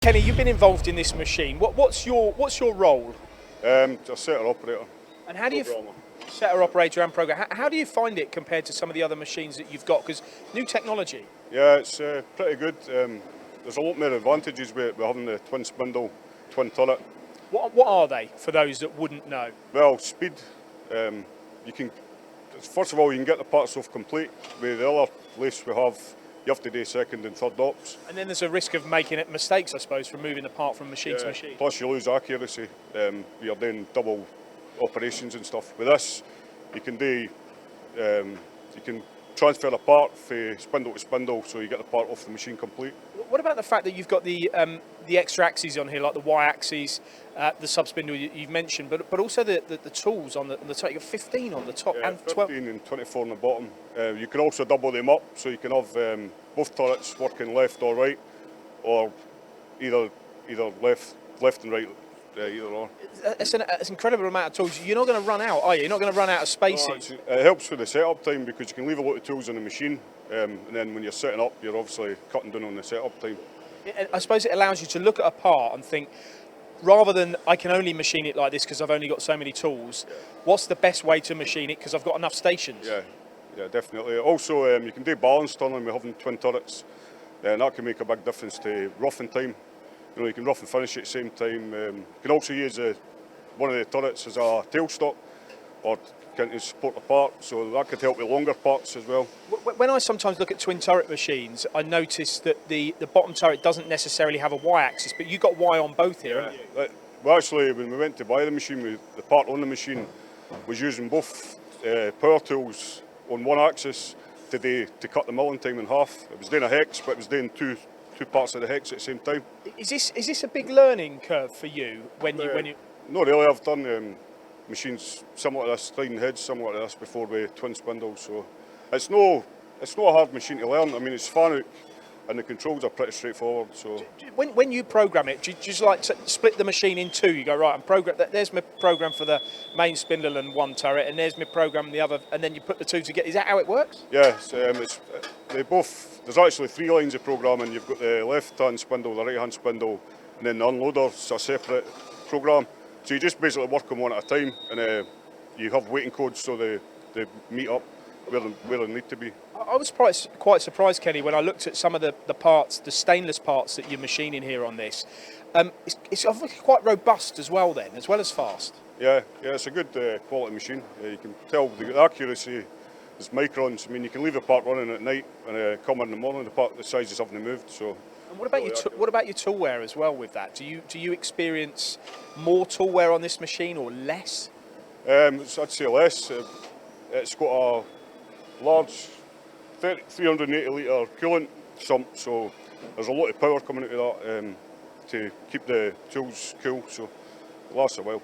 Kenny, you've been involved in this machine. What's your role? Just setter operator. And how do you Programmer. setter operator and program? How do you find it compared to some of the other machines that you've got? Because new technology. Yeah, it's pretty good. There's a lot more advantages with having the twin spindle, twin turret. What are they for those that wouldn't know? Well, speed. You can, first of all, you can get the parts off complete. With the other lathes we have, you have to do second and third ops. And then there's a risk of making mistakes, I suppose, from moving the part from machine to machine. Plus you lose accuracy. You're doing double operations and stuff. With this, you can do, you can transfer a part from spindle to spindle, so you get the part off the machine complete. What about the fact that you've got the extra axes on here, like the Y-axis, the sub-spindle you've mentioned, but also the tools on the top? You've got 15 on the top and 12. 15 and 24 on the bottom. You can also double them up, so you can have both turrets working left or right, or either left and right, either or. It's an incredible amount of tools. You're not going to run out, are you? You're not going to run out of spaces. No, it helps with the setup time because you can leave a lot of tools on the machine, and then when you're setting up, you're obviously cutting down on the setup time. I suppose it allows you to look at a part and think, rather than I can only machine it like this because I've only got so many tools, what's the best way to machine it because I've got enough stations? Yeah, definitely. Also, you can do balance turning with having twin turrets, and that can make a big difference to roughing time. You know, you can rough and finish at the same time. You can also use one of the turrets as a tailstock, or can support the part, so that could help with longer parts as well. When I sometimes look at twin turret machines, I notice that the bottom turret doesn't necessarily have a Y-axis, but you've got Y on both here, haven't you? Well, actually, when we went to buy the machine, the part on the machine was using both power tools on one axis to cut the milling time in half. It was doing a hex, but it was doing two parts of the hex at the same time. Is this a big learning curve for you when you? Not really. I've done machines similar to this, sliding heads similar to this before with twin spindles, so it's no a hard machine to learn. I mean, it's FANUC and the controls are pretty straightforward. So when you program it, do you just like to split the machine in two? You go, right, I'm program. There's my program for the main spindle and one turret, and there's my program and the other, and then you put the two together. Is that how it works? Yeah, they both. There's actually 3 lines of programming. You've got the left-hand spindle, the right-hand spindle, and then the unloader's a separate program. So you just basically work them one at a time, and you have waiting codes so they meet up where they need to be. I was quite surprised, Kenny, when I looked at some of the parts, the stainless parts that you're machining here on this. It's obviously quite robust as well then, as well as fast. Yeah, it's a good quality machine. You can tell the accuracy is microns. I mean, you can leave the part running at night and come in the morning, the sizes haven't moved. So. And what about your tool wear as well with that? Do you experience more tool wear on this machine or less? I'd say less. It's got a large 380 litre coolant sump, so there's a lot of power coming out of that to keep the tools cool, so it lasts a while.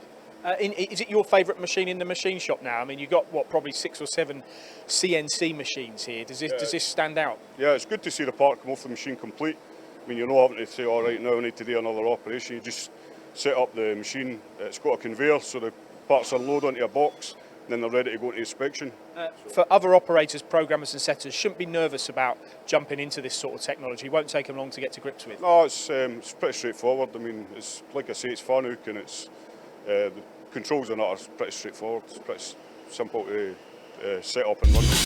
Is it your favourite machine in the machine shop now? I mean, you've got, probably 6 or 7 CNC machines here. Does this stand out? Yeah, it's good to see the part come off the machine complete. I mean, you're not having to say, all right, now I need to do another operation. You just set up the machine. It's got a conveyor, so the parts are loaded onto a box, and then they're ready to go into inspection. For other operators, programmers and setters, shouldn't be nervous about jumping into this sort of technology. It won't take them long to get to grips with. No, it's pretty straightforward. I mean, it's like I say, it's FANUC, and it's the controls on it are pretty straightforward. It's pretty simple to set up and run.